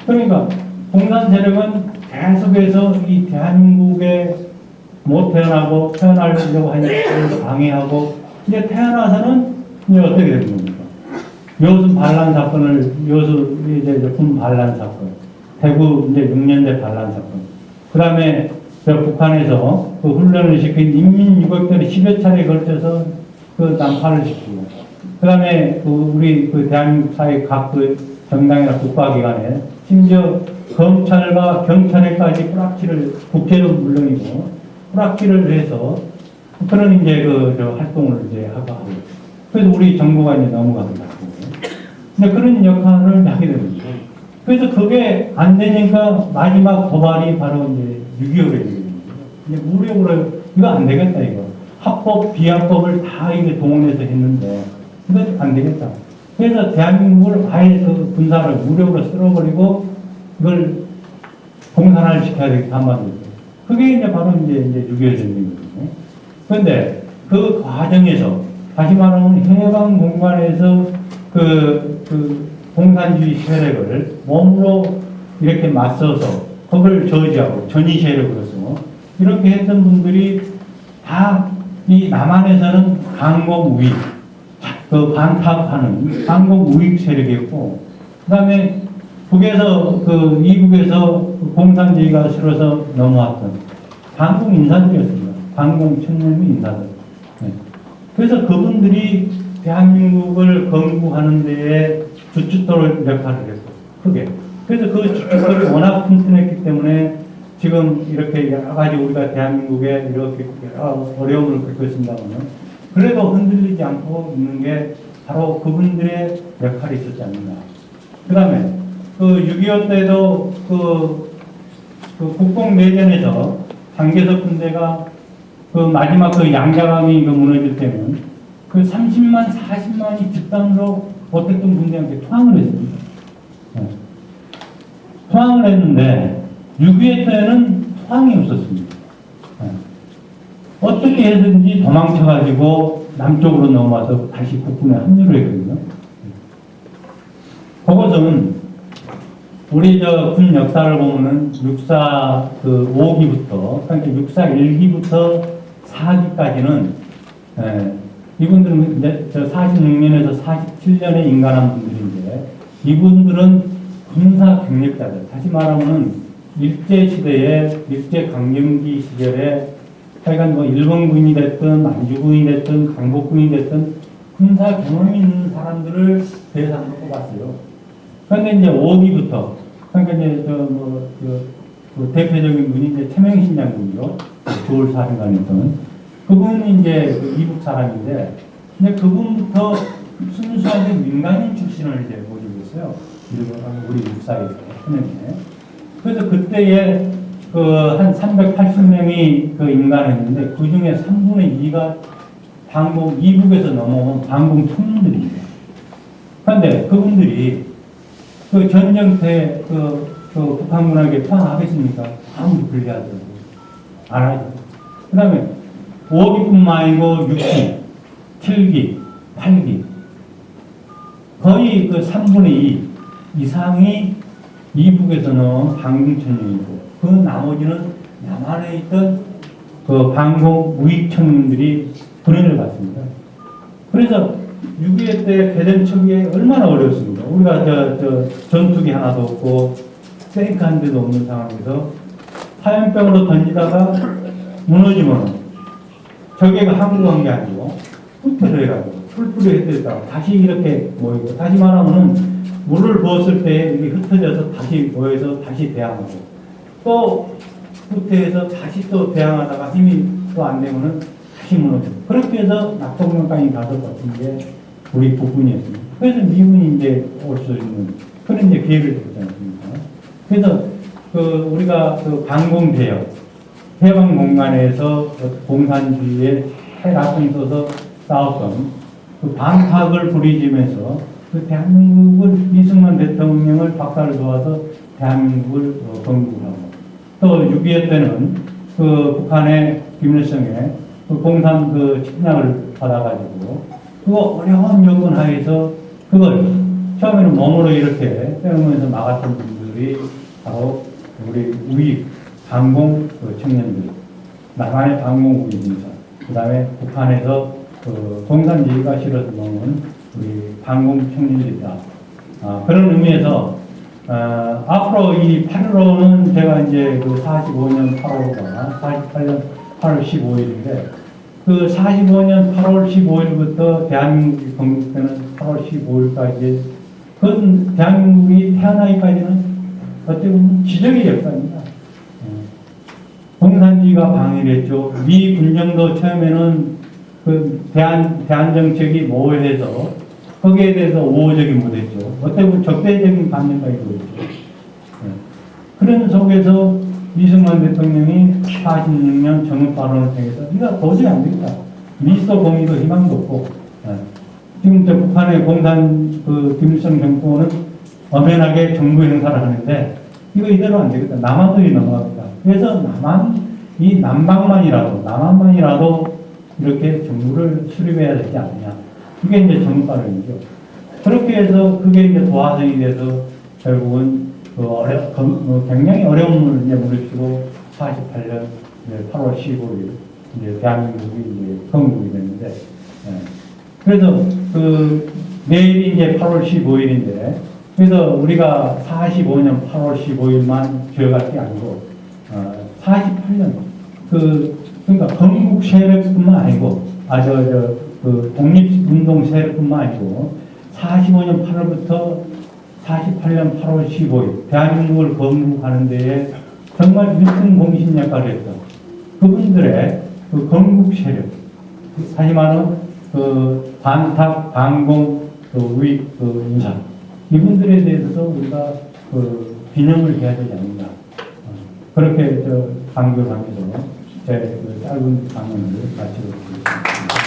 그러니까 공산 세력은 계속해서 이 대한민국에 못 태어나고 태어나려고 하니까 방해하고 이제 태어나서는 이제 어떻게 되는 겁니까? 여수 반란 사건을 여수 이제 군 반란 사건, 대구 이제 6년대 반란 사건, 그 다음에 북한에서 그 훈련을 시킨 인민유격들이 10여 차례에 걸쳐서 그 난파를 시키고, 그 다음에 그 우리 그 대한민국 사회 각 그 정당이나 국가기관에 심지어 검찰과 경찰에까지 뿌락치를, 국회는 물론이고 뿌락치를 해서 그런 이제 저 활동을 이제 하고, 그래서 우리 정부가 이제 넘어가는 거고, 근데 그런 역할을 하게 되는 거예요. 그래서 그게 안 되니까 마지막 도발이 바로 이제 6.25를 되는 거예요. 이제 무력으로 이거 안 되겠다 이거. 합법 비합법을 다 이게 동원해서 했는데 이거 안 되겠다. 그래서 대한민국을 아예 그 군사를 무력으로 쓸어버리고 이걸 공산화를 시켜야 되겠다 한마디로. 그게 이제 바로 이제 6.25 전쟁이거든요. 그런데 그 과정에서 다시 말하면 해방 공간에서 그 공산주의 세력을 몸으로 이렇게 맞서서 그걸 저지하고 전위 세력으로서 이렇게 했던 분들이 다 이 남한에서는 강공 우익, 그 반탑하는 강공 우익 세력이었고, 그 다음에 북에서 그 이북에서 공산주의가 싫어서 넘어왔던 반공 인사들이었습니다. 반공 천년의 인사들. 네. 그래서 그분들이 대한민국을 건국하는 데에 주춧돌 역할을 했고, 크게. 그래서 그 주춧돌이 워낙 튼튼했기 때문에 지금 이렇게 여러 가지 우리가 대한민국에 이렇게 어려움을 겪고 있습니다만, 그래도 흔들리지 않고 있는 게 바로 그분들의 역할이 있었지 않느냐. 그 다음에 그 6.25 때도 그 국共내전에서 장개석 군대가 그 마지막 그 양자감이 무너질 때는 그 30만, 40만이 집단으로 어택동 군대한테 투항을 했습니다. 네. 투항을 했는데 6.25 때는 투항이 없었습니다. 네. 어떻게 해든지 도망쳐가지고 남쪽으로 넘어와서 다시 국군에 합류를 했거든요. 그것은 우리 저 군 역사를 보면은 육사 그 5기부터, 그러니까 육사 1기부터 4기까지는, 이분들은 이제 저 46년에서 47년에 인간한 분들인데, 이분들은 군사 경력자들, 다시 말하면은 일제시대에, 일제강점기 시절에 하여간 뭐 일본군이 됐든, 안주군이 됐든, 강복군이 됐든, 군사 경험이 있는 사람들을 대상으로 뽑았어요. 그런데 이제 5기부터, 그러니까 이제 그 대표적인 분이 이제 최명신 장군이요. 조을 사령관이었던. 그분이 이제 그 이북 사람인데, 근데 그분부터 순수하게 민간인 출신을 이제 모시고 있어요. 우리 육사에서, 현행에. 그래서 그때에 그 한 380명이 그 인간했는데, 그 중에 3분의 2가 방공, 이북에서 넘어온 방공 총리들입니다. 그런데 그분들이 그 전쟁 때 북한군에게 투항하겠습니까? 아무도 불리하더라고요. 안 하죠. 그 다음에 5기뿐만 아니고 6기, 7기, 8기. 거의 그 3분의 2 이상이 이북에서는 방공천령이고, 그 나머지는 남한에 있던 그 방공 우익 청년들이 군인을 받습니다. 그래서 6.25 때 개전 초기에 얼마나 어려웠습니까? 우리가 저 전투기 하나도 없고 탱크 한 대도 없는 상황에서 화염병으로 던지다가 무너지면 적에가 항구한 게 아니고 흩어져 해가지고 풀뿌리 흩어졌다가 다시 이렇게 모이고, 다시 말하면은 물을 부었을 때 이게 흩어져서 다시 모여서 다시 대항하고, 또 후퇴해서 다시 또 대항하다가 힘이 또 안 되면은 다시 무너지고, 그렇게 해서 낙동강까지 가서 버틴 게 우리 북군이었습니다. 그래서 미군이 이제 올 수 있는 그런 이제 기회를 줬지 않습니까? 그래서 그 우리가 그 방공개혁, 해방 공간에서 공산주의에 해라성서서 싸웠던 그 반탁을 부리지면서 그 대한민국을 이승만 대통령을 박살을 도와서 대한민국을 건국하고, 또 6.25 때는 그 북한의 김일성의 그 공산 그 침략을 받아가지고 그 어려운 여건 하에서 그걸 처음에는 몸으로 이렇게 때우면서 막았던 분들 분들이 바로 우리 우익 반공 그 청년들, 남한의 반공 우익 인사, 그 다음에 북한에서 그 공산주의가 싫어서 먹는 우리 반공 청년들이다. 그런 의미에서 앞으로 이 8.15는 제가 이제 그 45년 8월과 48년 8월 15일인데 그 45년 8월 15일부터 대한민국이 건국되는 8월 15일까지 그건 대한민국이 태어나기까지는 어떻게 보면 지정의 역사입니다. 공산주의가 방해를 했죠. 미 군정도 처음에는 그 대한 정책이 모호해서 거기에 대해서 우호적인 못했죠. 어떻게 보면 적대적인 감정까지 보였죠. 그런 속에서 이승만 대통령이 46년 정읍 발언을 통해서 이거 도저히 안 되겠다. 미소 공의도 희망도 없고 지금 저 북한의 공산 그 김일성 정권은 엄연하게 정부 행사를 하는데 이거 이대로 안 되겠다. 남한들이 넘어갑니다. 그래서 남한만이라도 이렇게 정부를 수립해야 되지 않느냐. 이게 이제 정읍 발언이죠. 그렇게 해서 그게 이제 도화선이 돼서 결국은 굉장히 어려운 문을 무릅쓰고 48년 8월 15일 이제 대한민국이 이제 건국이 됐는데, 그래서 그 내일이 이제 8월 15일인데, 그래서 우리가 45년 8월 15일만 기억할 게 아니고 48년 그러니까 건국 세력뿐만 아니고 그 독립운동 세력뿐만 아니고 45년 8월부터 48년 8월 15일 대한민국을 건국하는 데에 정말 1등 공신 역할을 했던 그분들의 그 건국 세력, 다시 말하면 그 반탁, 반공, 그 우익, 그 인사 이분들에 대해서도 우리가 그 기념을 해야 되지 않는가. 그렇게 강조하면서 제 그 짧은 강연을 마치도록 하겠습니다.